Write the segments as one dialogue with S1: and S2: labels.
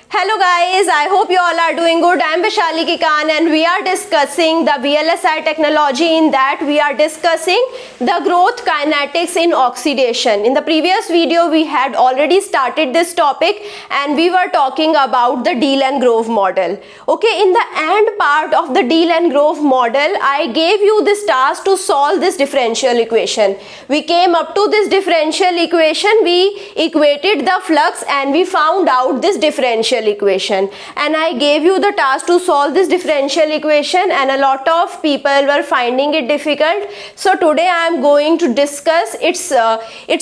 S1: Hello guys, I hope you all are doing good. I am Vaishali Kikan and we are discussing the VLSI technology. In that we are discussing the growth kinetics in oxidation. In the previous video we had already started this topic and we were talking about the Deal-Grove model. Okay, in the end part of the Deal-Grove model, I gave you this task to solve this differential equation. We came up to this differential equation, we equated the flux and we found out this differential equation, and I gave you the task to solve this differential equation and a lot of people were finding it difficult. So today I am going to discuss its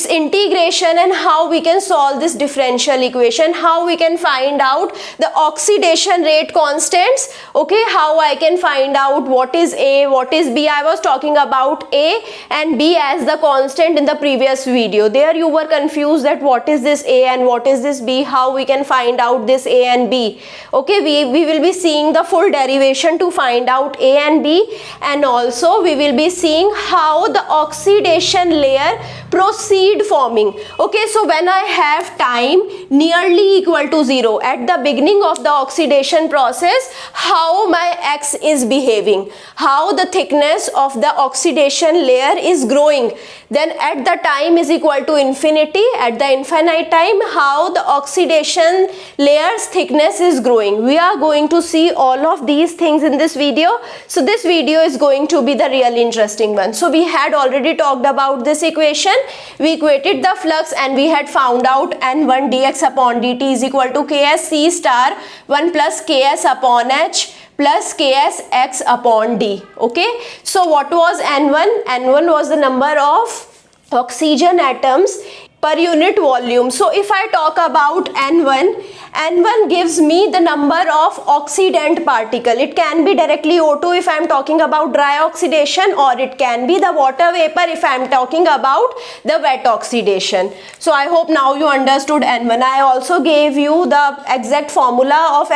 S1: integration and how we can solve this differential equation, how we can find out the oxidation rate constants. Okay, how I can find out what is A, what is B. I was talking about A and B as the constant in the previous video. There you were confused that what is this A and what is this B, how we can find out this A and B. Okay, we will be seeing the full derivation to find out A and B, and also we will be seeing how the oxidation layer proceed forming. Okay, so when I have time nearly equal to 0 at the beginning of the oxidation process, how my X is behaving, how the thickness of the oxidation layer is growing. Then at the time is equal to infinity, at the infinite time, how the oxidation layer's thickness is growing. We are going to see all of these things in this video. So this video is going to be the really interesting one. So we had already talked about this equation. We equated the flux and we had found out N1 dx upon dt is equal to Ks C star 1 plus Ks upon H plus Ks x upon D. Okay, so what was N1? N1 was the number of oxygen atoms per unit volume. So if I talk about N1 gives me the number of oxidant particle. It can be directly O2 if I am talking about dry oxidation, or it can be the water vapor if I am talking about the wet oxidation. So I hope now you understood N1. I also gave you the exact formula of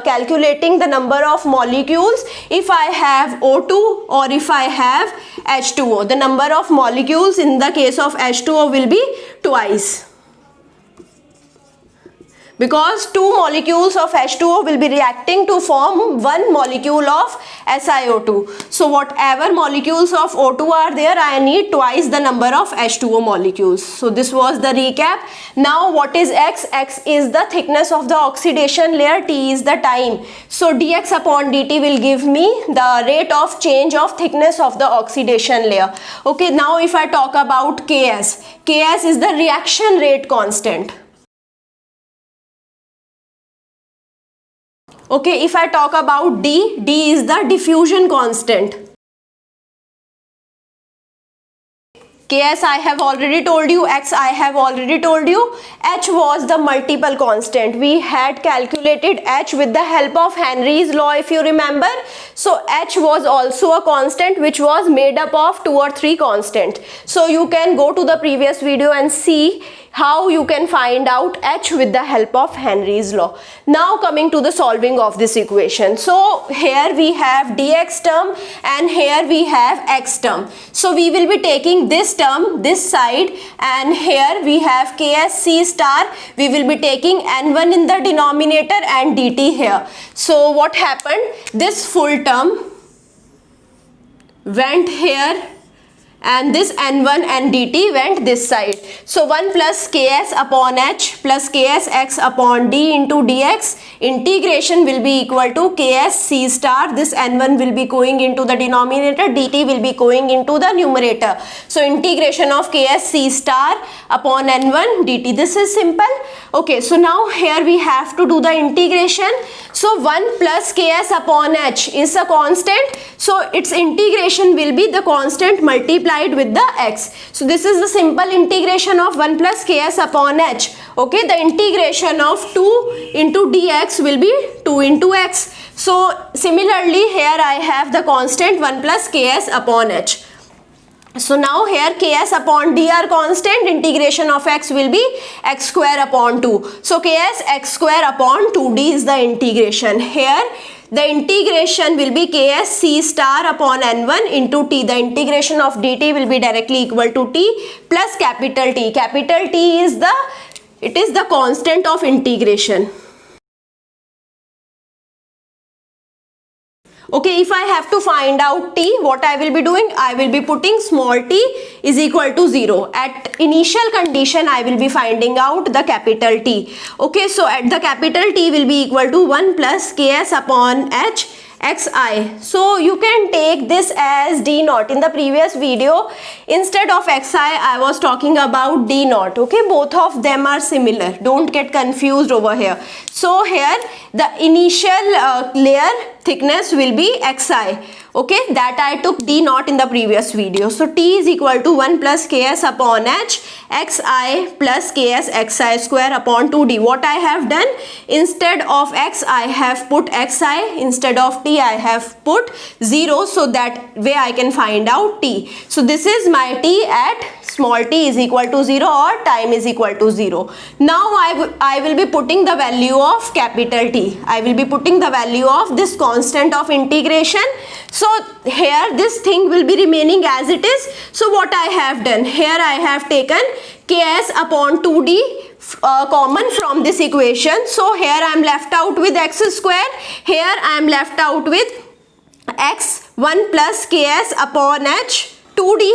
S1: calculating the number of molecules if I have O2 or if I have H2O. The number of molecules in the case of H2O will be twice, because two molecules of H2O will be reacting to form one molecule of SiO2. So whatever molecules of O2 are there, I need twice the number of H2O molecules. So this was the recap. Now what is X? X is the thickness of the oxidation layer, T is the time. So dx upon dt will give me the rate of change of thickness of the oxidation layer. Okay, now if I talk about Ks, Ks is the reaction rate constant. Okay, if I talk about D, D is the diffusion constant. Ks I have already told you, X I have already told you, H was the multiple constant. We had calculated H with the help of Henry's law if you remember. So H was also a constant which was made up of 2 or 3 constant. So you can go to the previous video and see how you can find out H with the help of Henry's law. Now coming to the solving of this equation. So here we have dx term and here we have x term. So we will be taking this term this side, and here we have Ks C star. We will be taking N1 in the denominator and dt here. So what happened? This full term went here and this N1 and dt went this side. So 1 plus Ks upon H plus Ks x upon D into dx, integration will be equal to Ks C star. This N1 will be going into the denominator, dt will be going into the numerator. So integration of Ks C star upon N1 dt. This is simple. Okay, so now here we have to do the integration. So 1 plus Ks upon H is a constant. So its integration will be the constant multiplied with the x. So this is the simple integration of 1 plus Ks upon H. Okay, the integration of 2 into dx will be 2 into x. So similarly here I have the constant 1 plus Ks upon H. So now here Ks upon D are constant, integration of x will be x square upon 2. So Ks x square upon 2D is the integration. Here the integration will be Ks C star upon N1 into T. The integration of dt will be directly equal to T plus capital T. Capital T is the constant of integration. Okay, if I have to find out t, what I will be doing? I will be putting small t is equal to 0. At initial condition, I will be finding out the capital T. Okay, so at the capital T will be equal to 1 plus Ks upon H xi. So you can take this as d naught. In the previous video, instead of xi, I was talking about d naught. Okay, both of them are similar. Don't get confused over here. So here the initial layer thickness will be xi. Okay, that I took d naught in the previous video. So t is equal to 1 plus ks upon h xi plus ks xi square upon 2d. What I have done, instead of x I have put xi, instead of t I have put 0, so that way I can find out t. So this is my t at small t is equal to 0 or time is equal to 0. Now I will be putting the value of capital T. I will be putting the value of this constant of integration. So here this thing will be remaining as it is. So what I have done, here I have taken ks upon 2d common from this equation. So here I am left out with x square. Here I am left out with x 1 plus ks upon h 2d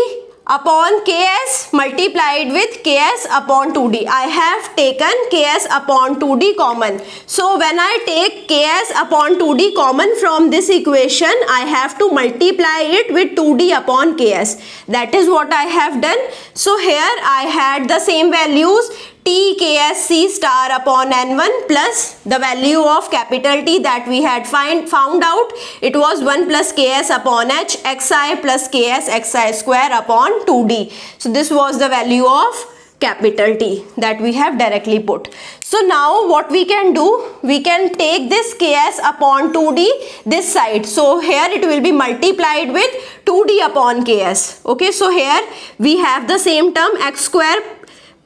S1: upon ks multiplied with ks upon 2d. I have taken ks upon 2d common. So when I take ks upon 2d common from this equation, I have to multiply it with 2d upon ks. That is what I have done. So here I had the same values, t ks c star upon n1 plus the value of capital T that we had found out. It was 1 plus ks upon h xi plus ks xi square upon 2d. So this was the value of capital T that we have directly put. So now what we can do, we can take this ks upon 2d this side. So here it will be multiplied with 2d upon ks. Okay, so here we have the same term x square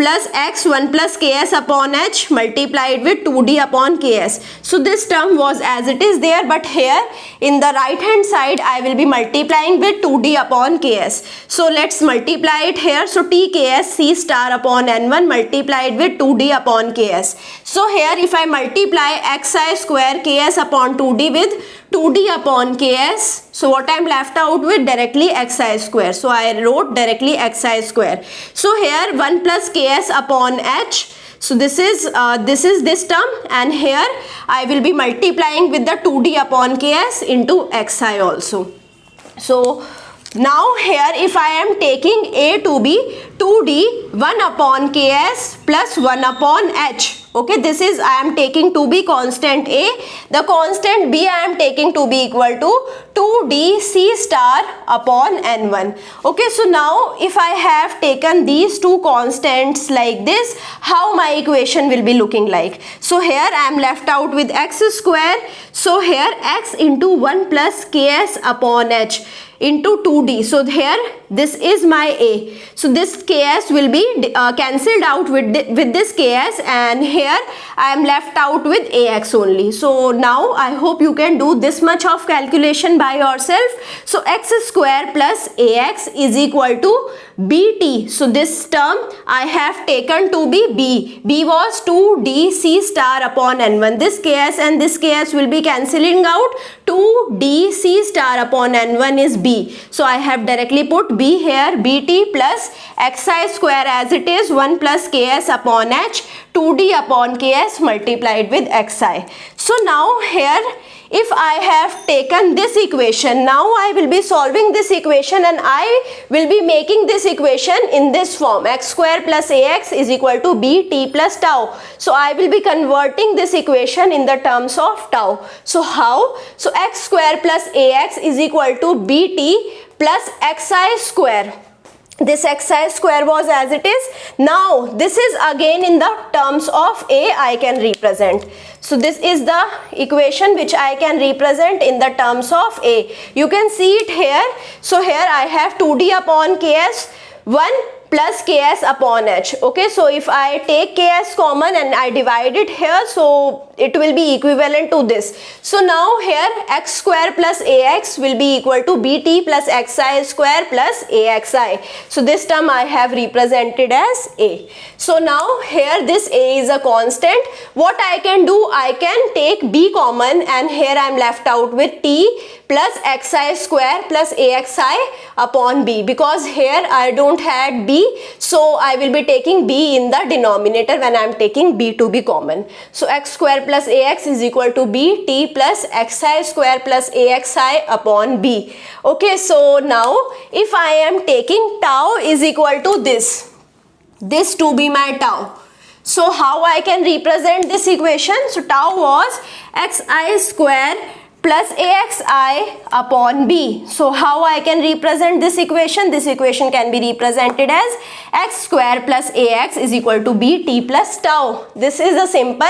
S1: plus x 1 plus ks upon h multiplied with 2d upon ks. So this term was as it is there, but here in the right hand side I will be multiplying with 2d upon ks. So let's multiply it here. So t ks c star upon n1 multiplied with 2d upon ks. So here if I multiply xi square ks upon 2d with 2d upon ks, so what I am left out with, directly xi square. So I wrote directly xi square. So here 1 plus ks upon h. So this is this term, and here I will be multiplying with the 2d upon ks into xi also. So now here if I am taking a to be 2d 1 upon ks plus 1 upon h. Okay, this is I am taking to be constant a, the constant b I am taking to be equal to 2d c star upon n1. Okay, so now if I have taken these two constants like this, how my equation will be looking like? So here I am left out with x square. So here x into 1 plus ks upon h into 2d. So here this is my a. So this ks will be cancelled out with this ks, and here I am left out with ax only. So now I hope you can do this much of calculation by yourself. So x square plus ax is equal to bt. So this term I have taken to be b. b was 2d c star upon n1. This ks and this ks will be cancelling out. 2d c star upon n1 is b. So I have directly put b here, bt plus xi square as it is 1 plus ks upon h 2d upon ks multiplied with xi. So now here if I have taken this equation, now I will be solving this equation and I will be making this equation in this form, x square plus ax is equal to bt plus tau. So I will be converting this equation in the terms of tau. So how? So x square plus ax is equal to bt plus xi square. This xi square was as it is. Now this is again in the terms of a I can represent. So this is the equation which I can represent in the terms of a. You can see it here. So here I have 2d upon ks 1 plus ks upon h. Okay, so if I take ks common and I divide it here, so it will be equivalent to this. So now here x square plus ax will be equal to bt plus xi square plus axi. So this term I have represented as a. So now here this a is a constant. What I can do, I can take b common and here I am left out with t plus xi square plus axi upon b, because here I don't had b, so I will be taking b in the denominator when I am taking b to be common. So x square plus ax is equal to b t plus xi square plus axi upon b. Okay, so now if I am taking tau is equal to this to be my tau. So how I can represent this equation? So tau was xi square plus axi upon b. So how I can represent this equation? This equation can be represented as x square plus ax is equal to b t plus tau. This is a simple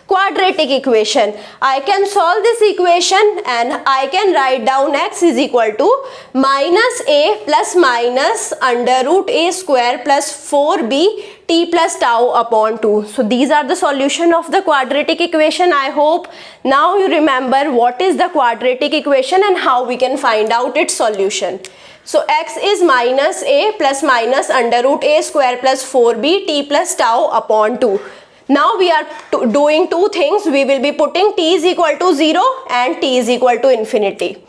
S1: quadratic equation. I can solve this equation and I can write down x is equal to minus a plus minus under root a square plus 4b t plus tau upon 2. So these are the solution of the quadratic equation. I hope now you remember what is the quadratic equation and how we can find out its solution. So x is minus a plus minus under root a square plus 4b t plus tau upon 2. Now we are doing two things. We will be putting t is equal to 0 and t is equal to infinity.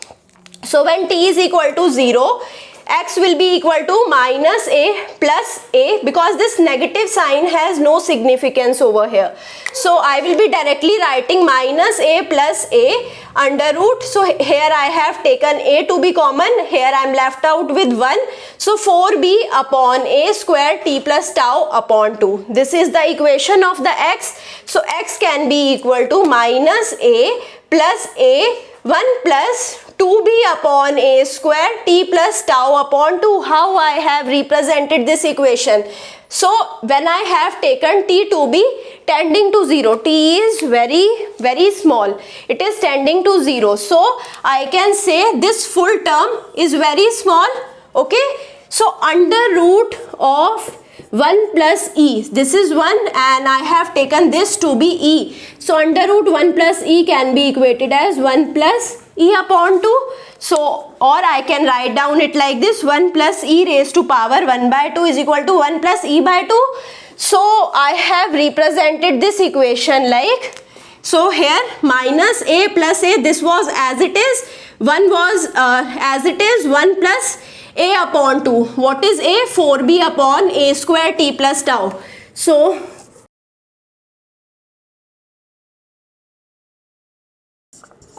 S1: So when t is equal to 0, x will be equal to minus a plus a, because this negative sign has no significance over here. So I will be directly writing minus a plus a under root. So here I have taken a to be common. Here I am left out with 1. So 4b upon a square t plus tau upon 2. This is the equation of the x. So x can be equal to minus a plus a 1 plus 2b upon a square t plus tau upon 2. How I have represented this equation? So when I have taken t to be tending to 0, t is very small. It is tending to 0. So I can say this full term is very small. Okay. So under root of 1 plus e, this is 1 and I have taken this to be e. So under root 1 plus e can be equated as 1 plus e upon 2. So or I can write down it like this, 1 plus e raised to power 1 by 2 is equal to 1 plus e by 2. So I have represented this equation like, so here minus a plus a, this was as it is, 1 was as it is, 1 plus a upon 2. What is a? 4b upon a square t plus tau. So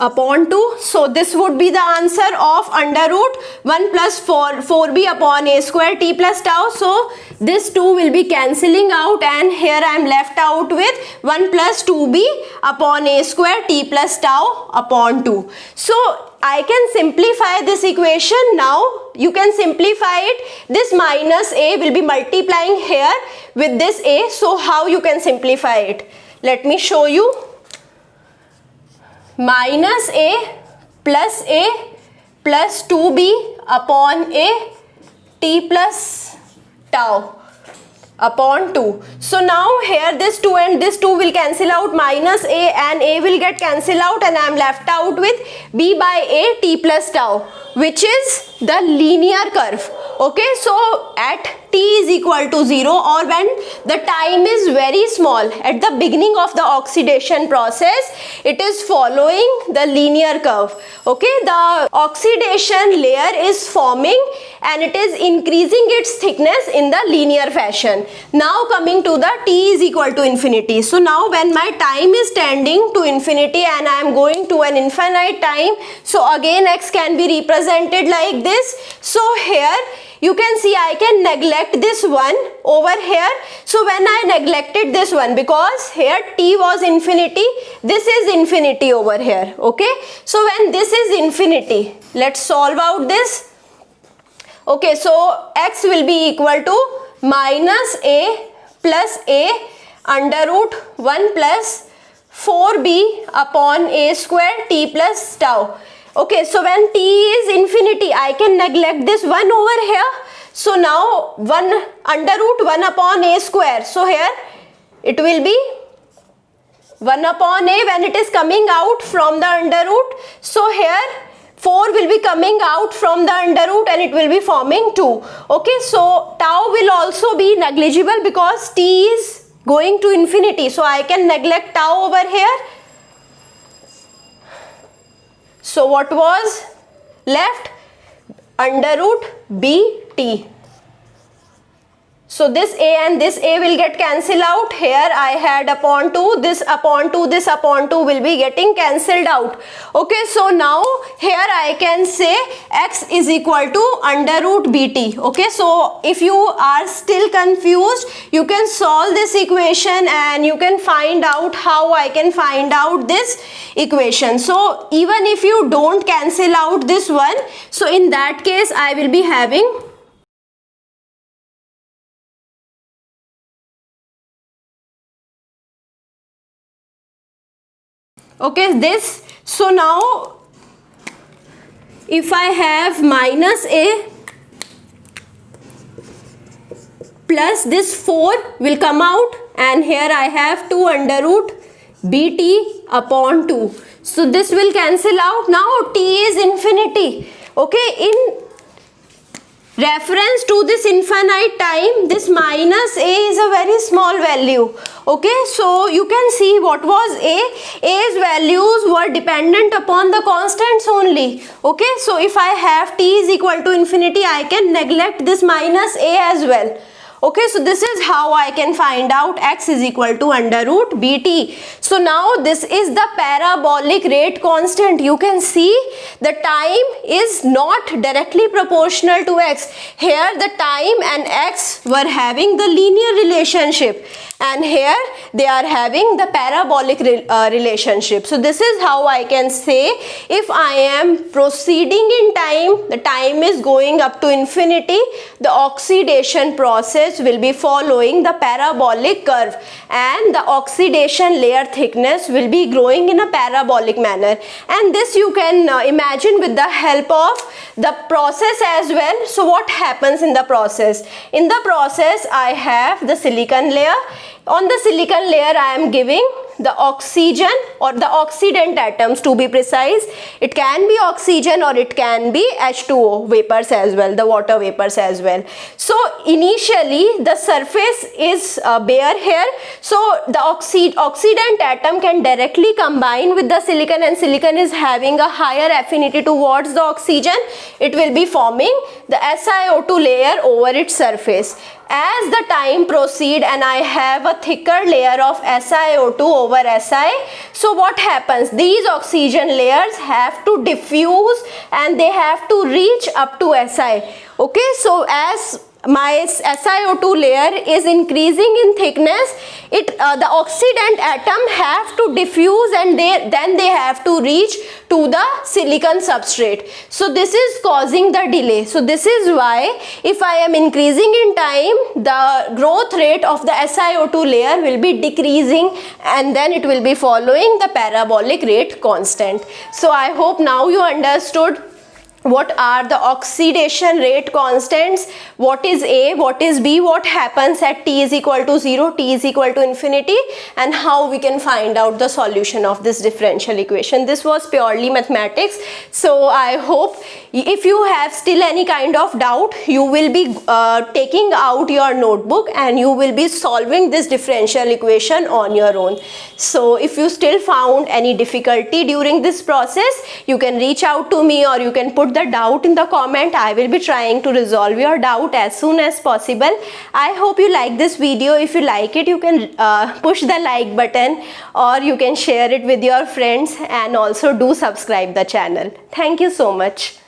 S1: upon 2. So this would be the answer of under root 1 plus 4b upon a square t plus tau. So this 2 will be cancelling out and here I am left out with 1 plus 2b upon a square t plus tau upon 2. So I can simplify this equation now. You can simplify it. This minus a will be multiplying here with this a. So how you can simplify it? Let me show you. Minus a plus 2b upon a t plus tau upon 2. So now here this 2 and this 2 will cancel out, minus a and a will get cancelled out and I am left out with b by a t plus tau, which is the linear curve. Okay, so at t is equal to 0 or when the time is very small, at the beginning of the oxidation process, it is following the linear curve. Okay, the oxidation layer is forming and it is increasing its thickness in the linear fashion. Now coming to the t is equal to infinity. So now when my time is tending to infinity and I am going to an infinite time, so again x can be represented like this. So here you can see I can neglect this one over here. So when I neglected this one, because here t was infinity, this is infinity over here. Okay, so when this is infinity, let's solve out this. Okay, so x will be equal to minus a plus a under root 1 plus 4b upon a square t plus tau. Okay, so when t is infinity, I can neglect this 1 over here. So now 1 under root 1 upon a square. So here it will be 1 upon a when it is coming out from the under root. So here 4 will be coming out from the under root and it will be forming 2. Okay, so tau will also be negligible because t is going to infinity. So I can neglect tau over here. So what was left? Under root bt. So this a and this a will get cancelled out. Here I had upon 2, this upon 2, this upon 2 will be getting cancelled out. Okay, so now here I can say x is equal to under root bt. Okay, so if you are still confused, you can solve this equation and you can find out how I can find out this equation. So even if you don't cancel out this one, so in that case I will be having okay this. So now if I have minus a plus this 4 will come out and here I have 2 under root bt upon 2. So this will cancel out. Now t is infinity. Okay, in reference to this infinite time, this minus a is a very small value. Okay, so you can see what was a's values were dependent upon the constants only. Okay, so if I have t is equal to infinity, I can neglect this minus a as well. Okay, so this is how I can find out x is equal to under root bt. So now this is the parabolic rate constant. You can see the time is not directly proportional to x. Here the time and x were having the linear relationship and here they are having the parabolic relationship. So this is how I can say if I am proceeding in time, the time is going up to infinity, the oxidation process will be following the parabolic curve and the oxidation layer thickness will be growing in a parabolic manner. And this you can imagine with the help of the process as well. So what happens in the process? In the process I have the silicon layer. On the silicon layer I am giving the oxygen or the oxidant atoms, to be precise. It can be oxygen or it can be H2O vapors as well, the water vapors as well. So initially the surface is bare here, so the oxidant atom can directly combine with the silicon and silicon is having a higher affinity towards the oxygen. It will be forming the SiO2 layer over its surface. As the time proceed and I have a thicker layer of SiO2 over Si, so what happens? These oxygen layers have to diffuse and they have to reach up to Si. Okay, so as my SiO2 layer is increasing in thickness, the oxidant atom have to diffuse and then they have to reach to the silicon substrate. So this is causing the delay. So this is why if I am increasing in time, the growth rate of the SiO2 layer will be decreasing and then it will be following the parabolic rate constant. So I hope now you understood what are the oxidation rate constants, what is A, what is B, what happens at t is equal to 0, t is equal to infinity, and how we can find out the solution of this differential equation. This was purely mathematics. So I hope if you have still any kind of doubt, you will be taking out your notebook and you will be solving this differential equation on your own. So if you still found any difficulty during this process, you can reach out to me or you can put the doubt in the comment. I will be trying to resolve your doubt as soon as possible. I hope you like this video. If you like it, you can push the like button or you can share it with your friends and also do subscribe the channel. Thank you so much.